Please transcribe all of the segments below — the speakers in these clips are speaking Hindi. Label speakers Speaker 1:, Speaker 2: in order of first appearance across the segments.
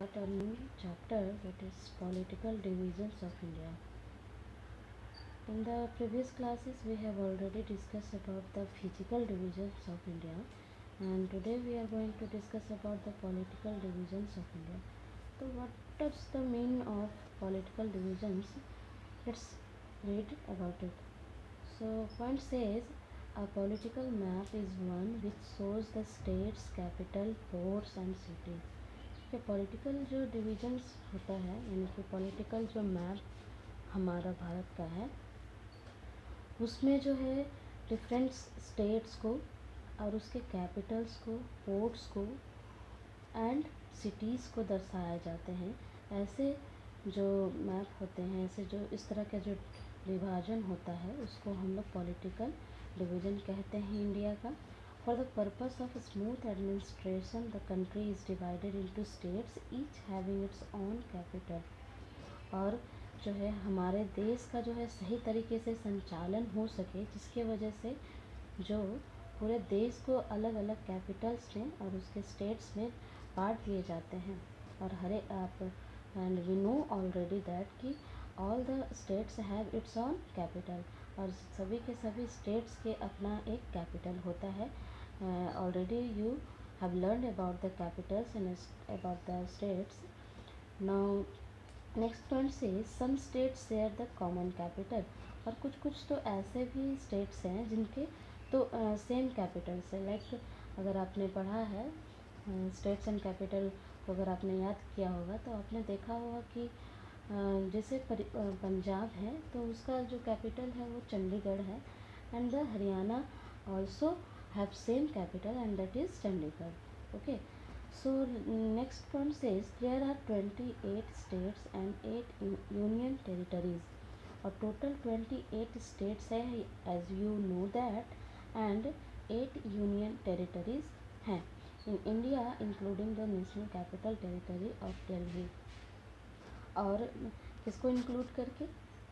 Speaker 1: Start a new chapter, that is political divisions of India. In the previous classes we have already discussed about the physical divisions of India, and today we are going to discuss about the political divisions of India. So what does the mean of political divisions? Let's read about it. So point says a political map is one which shows the states, capital, ports and cities. कि पॉलिटिकल जो डिविजन्स होता है, यानी कि पॉलिटिकल जो मैप हमारा भारत का है, उसमें जो है डिफरेंट स्टेट्स को और उसके कैपिटल्स को, पोर्ट्स को एंड सिटीज़ को दर्शाए जाते हैं। ऐसे जो मैप होते हैं, ऐसे जो इस तरह का जो विभाजन होता है, उसको हम लोग पॉलिटिकल डिवीज़न कहते हैं इंडिया का। For the purpose of smooth administration the country is divided into states each having its own capital. और जो है हमारे देश का जो है सही तरीके से संचालन हो सके, जिसके वजह से जो पूरे देश को अलग अलग कैपिटल्स में और उसके स्टेट्स में बांट दिए जाते हैं। और हरे आप and we know already that कि all the states have its on capital, और सभी के सभी स्टेट्स के अपना एक कैपिटल होता है। Already you have learn about the capitals and about the states. Now next point से some states share the common capital, और कुछ कुछ तो ऐसे भी स्टेट्स हैं जिनके तो सेम कैपिटल्स है। लाइक अगर आपने पढ़ा है स्टेट्स एंड कैपिटल को, अगर आपने याद किया होगा तो आपने देखा होगा कि जैसे पंजाब है तो उसका जो कैपिटल है वो चंडीगढ़ है, and the Haryana also have same capital and that is Chandigarh. Okay, so next one says there are 28 states and 8 union territories, और total 28 states है as you know that, and 8 union territories हैं in India including the national capital territory of Delhi। और इसको इंक्लूड करके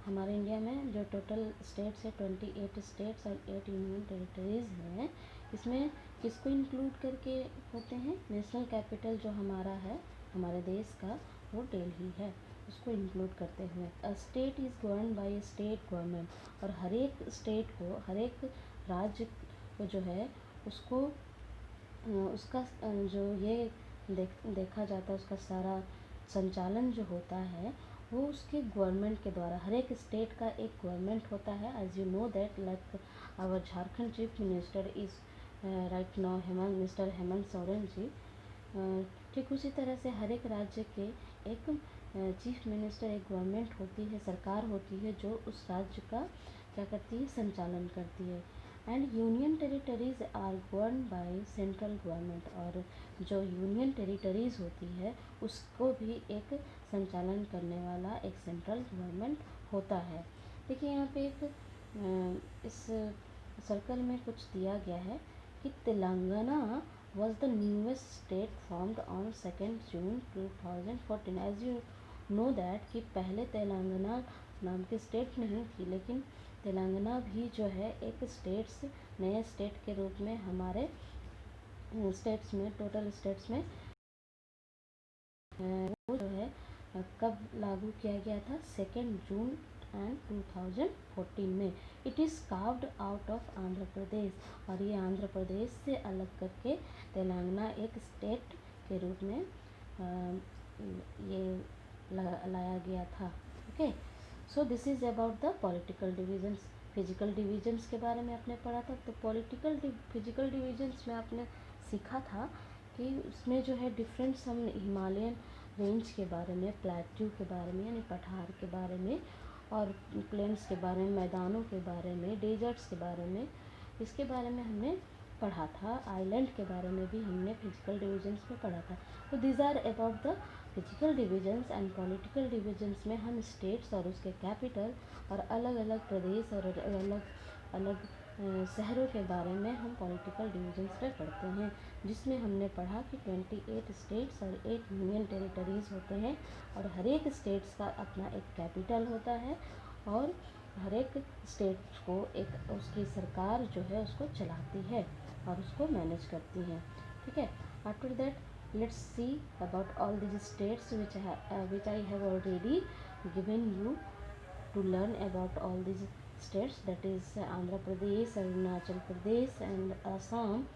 Speaker 1: हमारे इंडिया में जो टोटल स्टेट्स है 28 स्टेट्स और 8 यूनियन टेरिटरीज़ हैं, इसमें किसको इंक्लूड करके होते हैं? नेशनल कैपिटल जो हमारा है हमारे देश का, वो दिल्ली है, उसको इंक्लूड करते हुए a state is govern by state government. और हर एक स्टेट को, हर एक राज्य को जो है उसको उसका जो ये देखा जाता है, उसका सारा संचालन जो होता है वो उसके गवर्नमेंट के द्वारा। हर एक स्टेट का एक गवर्नमेंट होता है, as you know that like our Jharkhand chief minister is right now mister Hemant Soren ji. ठीक उसी तरह से हर एक राज्य के एक चीफ मिनिस्टर, एक गवर्नमेंट होती है, सरकार होती है जो उस राज्य का क्या करती है, संचालन करती है। And union territories are govern by central government, और जो यूनियन टेरिटरीज़ होती है उसको भी एक संचालन करने वाला एक सेंट्रल गवर्नमेंट होता है। देखिए यहाँ पे एक इस सर्कल में कुछ दिया गया है कि Telangana was the newest state formed on 2nd June 2014। as you know that कि पहले तेलंगाना नाम की स्टेट नहीं थी, लेकिन तेलंगाना भी जो है एक स्टेट्स, नए स्टेट के रूप में हमारे स्टेट्स में, टोटल स्टेट्स में वो जो है कब लागू किया गया था? 2nd जून एंड 2014 में। It is carved out of Andhra Pradesh, और ये आंध्र प्रदेश से अलग करके तेलंगाना एक स्टेट के रूप में ये लाया गया था। Okay, so this is about the political divisions. Physical divisions के बारे में आपने पढ़ा था, तो फिजिकल डिविजन्स में आपने सीखा था कि उसमें जो है डिफरेंट हम हिमालयन रेंज के बारे में, प्लेट्यू के बारे में यानी पठार के बारे में, और प्लेन्स के बारे में, मैदानों के बारे में, डेजर्ट्स के बारे में, इसके बारे में हमने पढ़ा था। आइलैंड के बारे में भी हमने फिजिकल डिविजन्स में पढ़ा था। तो these are about the physical divisions. And political divisions में हम स्टेट्स और उसके कैपिटल और अलग अलग प्रदेश और अलग अलग शहरों के बारे में हम पॉलिटिकल डिविजन्स में पढ़ते हैं, जिसमें हमने पढ़ा कि 28 स्टेट्स और 8 यूनियन टेरिटरीज़ होते हैं, और हर एक स्टेट्स का अपना एक कैपिटल होता है, और हर एक स्टेट को एक उसकी सरकार जो है उसको चलाती है और उसको मैनेज करती है। ठीक है, after that let's see about all these states which I have already given you to learn about all these states, that is Andhra Pradesh, Arunachal Pradesh and Assam,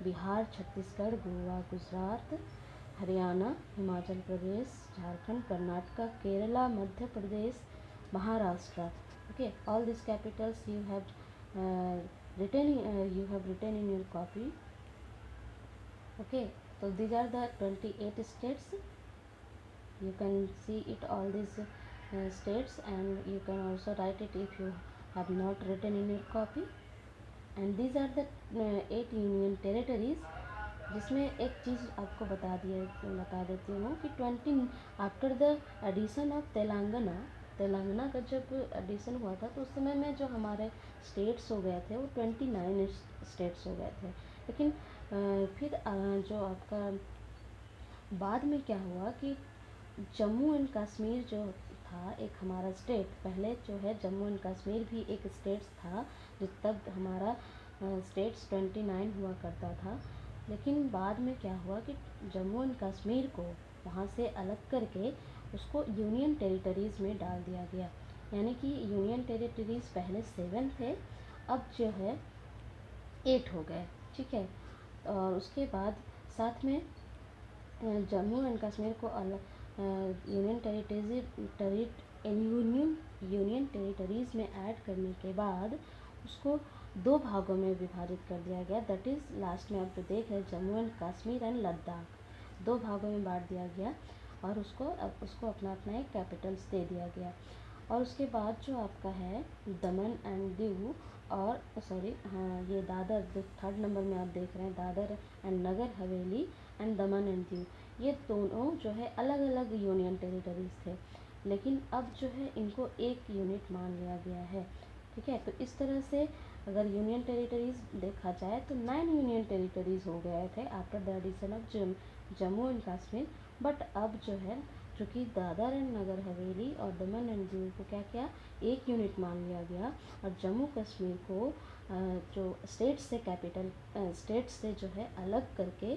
Speaker 1: Bihar, Chhattisgarh, Goa, Gujarat, Haryana, Himachal Pradesh, Jharkhand, Karnataka, Kerala, Madhya Pradesh, Maharashtra. Okay, all these capitals uh, you have written in your copy. Okay, so these are the 28 states. You can see it all these states, and you can also write it if you have not written in your copy. And these are the 8 union territories, जिसमें एक चीज़ आपको बता देती हूँ कि 20 after the addition of Telangana, Telangana का जब एडिशन हुआ था तो उस समय में जो हमारे स्टेट्स हो गए थे वो 29 स्टेट्स हो गए थे। लेकिन फिर जो आपका बाद में क्या हुआ कि जम्मू एंड कश्मीर जो था एक हमारा स्टेट, पहले जो है जम्मू एंड कश्मीर भी एक स्टेट था, जो तब हमारा स्टेट्स 29 हुआ करता था। लेकिन बाद में क्या हुआ कि जम्मू एंड कश्मीर को वहाँ से अलग करके उसको यूनियन टेरिटरीज़ में डाल दिया गया। यानी कि यूनियन टेरिटरीज़ पहले 7 थे, अब जो है 8 हो गए। ठीक है, और उसके बाद साथ में जम्मू एंड कश्मीर को अलग यूनियन टेरिटरीज़ में ऐड करने के बाद उसको 2 भागों में विभाजित कर दिया गया। दैट इज़ लास्ट में आप जो देख रहे हैं जम्मू एंड कश्मीर एंड लद्दाख, 2 भागों में बांट दिया गया और उसको अपना अपना एक कैपिटल्स दे दिया गया। और उसके बाद जो आपका है दमन एंड दीव और हाँ ये दादर, जो 3rd नंबर में आप देख रहे हैं Dadar and Nagar Haveli and Daman and Diu, ये दोनों जो है अलग अलग यूनियन टेरिटरीज़ थे, लेकिन अब जो है इनको एक यूनिट मान लिया गया है। ठीक है, तो इस तरह से अगर यूनियन टेरिटरीज़ देखा जाए तो 9 यूनियन टेरिटरीज़ हो गए थे after the addition of Jammu and Kashmir. But अब जो है चूँकि दादर एंड नगर हवेली और दमन एंड दीव को क्या किया, एक यूनिट मान लिया गया, और जम्मू कश्मीर को जो स्टेट से जो है अलग करके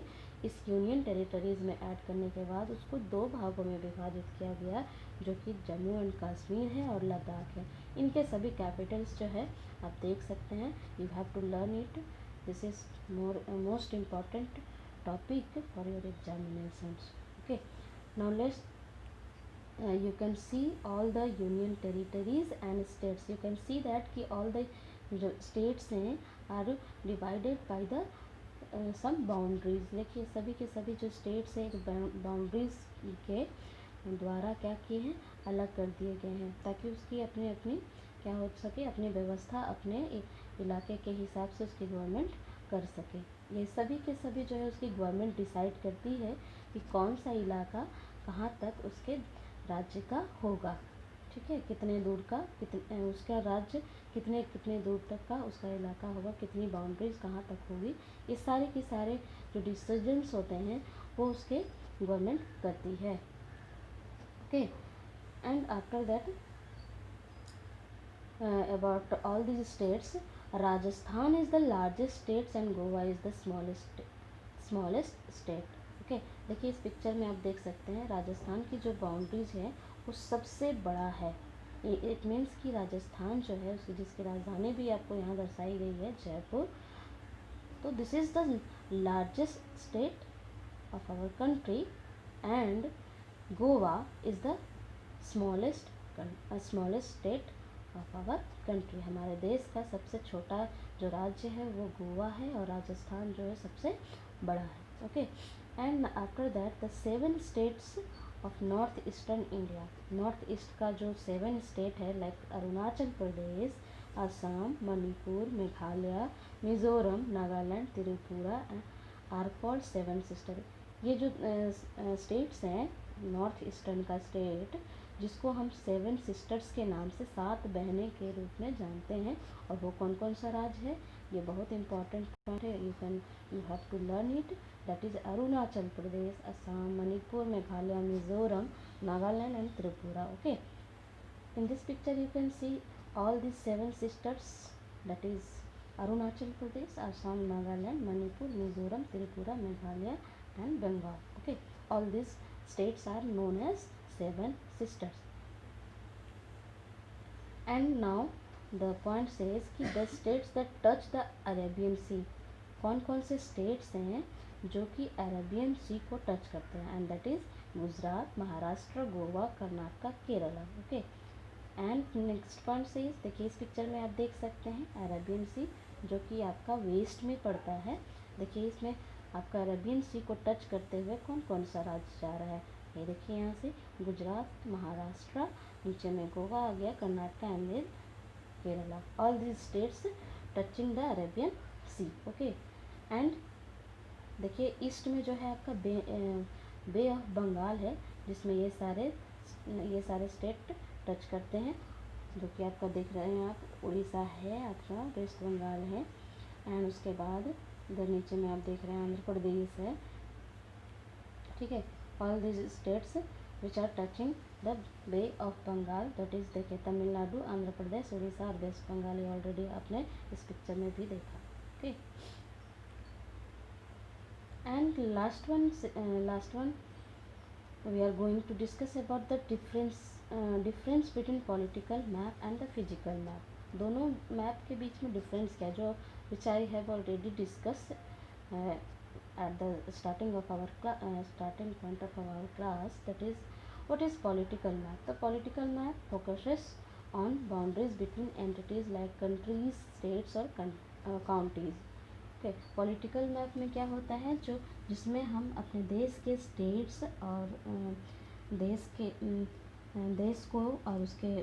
Speaker 1: इस यूनियन टेरिटरीज़ में ऐड करने के बाद उसको 2 भागों में विभाजित किया गया, जो कि जम्मू एंड कश्मीर है और लद्दाख है। इनके सभी कैपिटल्स जो है आप देख सकते हैं। You have to learn it, this is most important topic for your examinations. Okay, now let's you can see all the union territories and states. You can see that कि all the जो states हैं are divided by the some boundaries। देखिए सभी के सभी जो states हैं बाउंड्रीज के द्वारा क्या किए हैं, अलग कर दिए गए हैं, ताकि उसकी अपनी अपनी क्या हो सके, अपनी व्यवस्था अपने इलाके के हिसाब से उसकी गवर्नमेंट कर सके। ये सभी के सभी जो है उसकी गवर्नमेंट डिसाइड करती है कि कौन सा इलाका कहाँ तक उसके राज्य का होगा। ठीक है, कितने दूर का उसका राज्य कितने कितने दूर तक का उसका इलाका होगा, कितनी बाउंड्रीज कहाँ तक होगी, ये सारे के सारे जो डिसीजंस होते हैं वो उसके गवर्नमेंट करती है। Okay, and after that about all these states, Rajasthan is the largest states and Goa is the smallest state। Okay, देखिए इस पिक्चर में आप देख सकते हैं राजस्थान की जो बाउंड्रीज है वो सबसे बड़ा है। इट मीन्स कि राजस्थान जो है उसकी जिसकी राजधानी भी आपको यहाँ दर्शाई गई है जयपुर, तो this is the largest state of our country, and Goa is the smallest state of our country। हमारे देश का सबसे छोटा जो राज्य है वो गोवा है और राजस्थान जो है सबसे बड़ा है। Okay, and after that the 7 states of north eastern India, north east का जो 7 स्टेट है like Arunachal Pradesh, Assam, Manipur, Meghalaya, Mizoram, Nagaland, Tripura are called 7 sister. ये जो स्टेट्स हैं नॉर्थ ईस्टर्न का स्टेट, जिसको हम 7 सिस्टर्स के नाम से 7 बहनें के रूप में जानते हैं, और वो कौन कौन सा राज्य है, ये बहुत इंपॉर्टेंट पॉइंट है। You have to learn it, that is Arunachal Pradesh, Assam, Manipur, Meghalaya, Mizoram, Nagaland and Tripura. Okay, in this picture you can see all these 7 sisters, that is Arunachal Pradesh, Assam, Nagaland, Manipur, Mizoram, Tripura, Meghalaya and Bengal। Okay, All these states are known as seven sisters. And now the point says कि the states that touch the Arabian Sea, कौन कौन से states हैं जो कि अरेबियन सी को टच करते हैं, and that is Gujarat, Maharashtra, Goa, Karnataka, Kerala. Okay. And next point से देखिए, इस पिक्चर में आप देख सकते हैं अरेबियन सी जो कि आपका वेस्ट में पड़ता है. देखिए इसमें आपका अरेबियन सी को टच करते हुए कौन कौन सा राज्य जा रहा है. ये देखिए यहाँ से गुजरात, महाराष्ट्र, नीचे में गोवा आ गया, Karnataka and then Kerala. All these states touching the Arabian sea. Okay. And देखिए ईस्ट में जो है आपका बे ऑफ बंगाल है, जिसमें ये सारे स्टेट टच करते हैं, जो कि आपका देख रहे हैं आप. उड़ीसा है आपका, वेस्ट बंगाल है, एंड उसके बाद इधर नीचे में आप देख रहे हैं आंध्र प्रदेश है. ठीक है. All this states which are touching the bay of Bengal, that is देखिए तमिलनाडु, आंध्र प्रदेश, उड़ीसा और वेस्ट बंगाल. ये ऑलरेडी आपने इस पिक्चर में भी देखा. Okay. And last one we are going to discuss about the difference between political map and the physical map. दोनों मैप के बीच में डिफरेंस क्या, जो which I have already discussed at the starting point of our class, that is what is political map. The political map focuses on boundaries between entities like countries, states or counties. Okay. Political map में क्या होता है, जो जिसमें हम अपने देश के स्टेट्स और देश को और उसके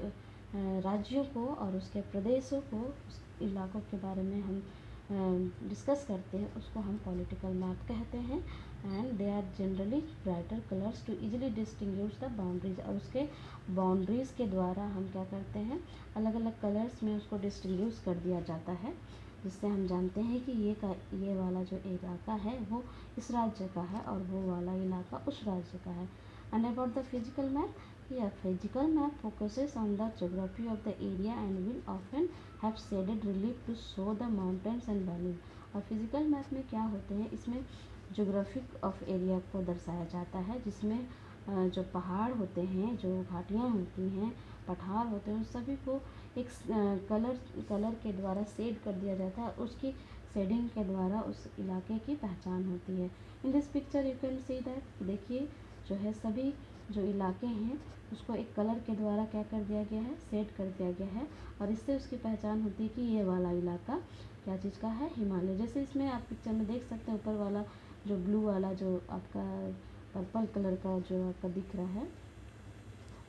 Speaker 1: राज्यों को और उसके प्रदेशों को, उस इलाकों के बारे में हम डिस्कस करते हैं, उसको हम पॉलिटिकल मैप कहते हैं. And they are generally brighter colours to easily distinguish the boundaries. और उसके बाउंड्रीज़ के द्वारा हम क्या करते हैं, अलग अलग कलर्स में उसको डिस्टिंग्विश कर दिया जाता है, जिससे हम जानते हैं कि ये वाला जो इलाका है वो इस राज्य का है और वो वाला इलाका उस राज्य का है. And about the physical map, या physical map focuses on the geography of the area and will often have shaded relief to show the mountains and valleys. और फिजिकल मैप में क्या होते हैं, इसमें ज्योग्राफिक ऑफ एरिया को दर्शाया जाता है, जिसमें जो पहाड़ होते हैं, जो घाटियाँ होती हैं, पठार होते हैं, उन सभी को एक कलर के द्वारा शेड कर दिया जाता है. उसकी शेडिंग के द्वारा उस इलाके की पहचान होती है. In this picture you can see that, देखिए जो है सभी जो इलाके हैं उसको एक कलर के द्वारा क्या कर दिया गया है, शेड कर दिया गया है, और इससे उसकी पहचान होती है कि ये वाला इलाका क्या चीज़ का है, हिमालय. जैसे इसमें आप पिक्चर में देख सकते हैं ऊपर वाला जो ब्लू वाला जो आपका पर्पल कलर का जो आपका दिख रहा है,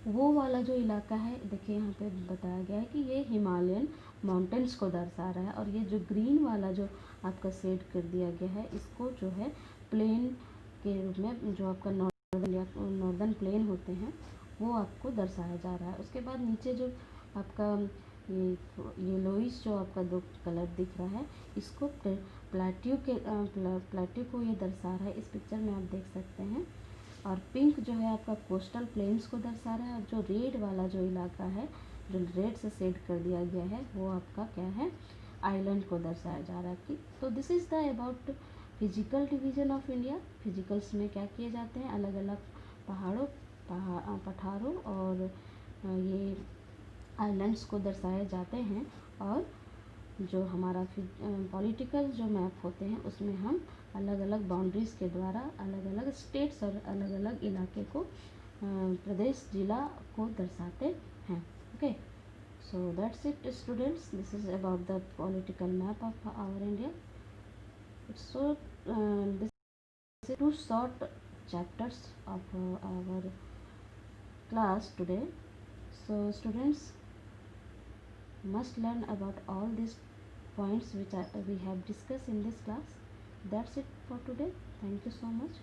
Speaker 1: वो वाला जो इलाका है, देखिए यहाँ पे बताया गया है कि ये हिमालयन माउंटेन्स को दर्शा रहा है. और ये जो ग्रीन वाला जो आपका शेड कर दिया गया है, इसको जो है प्लेन के रूप में, जो आपका नॉर्दर्न प्लेन होते हैं, वो आपको दर्शाया जा रहा है. उसके बाद नीचे जो आपका ये येलोइश जो आपका दो कलर दिख रहा है, इसको प्लेट्यू को ये दर्शा रहा है. इस पिक्चर में आप देख सकते हैं. और पिंक जो है आपका कोस्टल प्लेन्स को दर्शा रहा है, और जो रेड वाला जो इलाका है, जो रेड से शेड कर दिया गया है, वो आपका क्या है, आइलैंड को दर्शाया जा रहा है. कि तो this is the about physical division of India. Physicals में क्या किए जाते हैं, अलग अलग पठारों और ये आइलैंड्स को दर्शाए जाते हैं. और जो हमारा पॉलिटिकल जो मैप होते हैं, उसमें हम अलग अलग बाउंड्रीज़ के द्वारा अलग अलग स्टेट्स और अलग अलग इलाके को, प्रदेश, जिला को दर्शाते हैं. Okay. So that's it students. This is about the political map of our India. So this is 2 short chapters of our class today. So students must learn about all these points which we have discussed in this class. That's it for today. Thank you so much.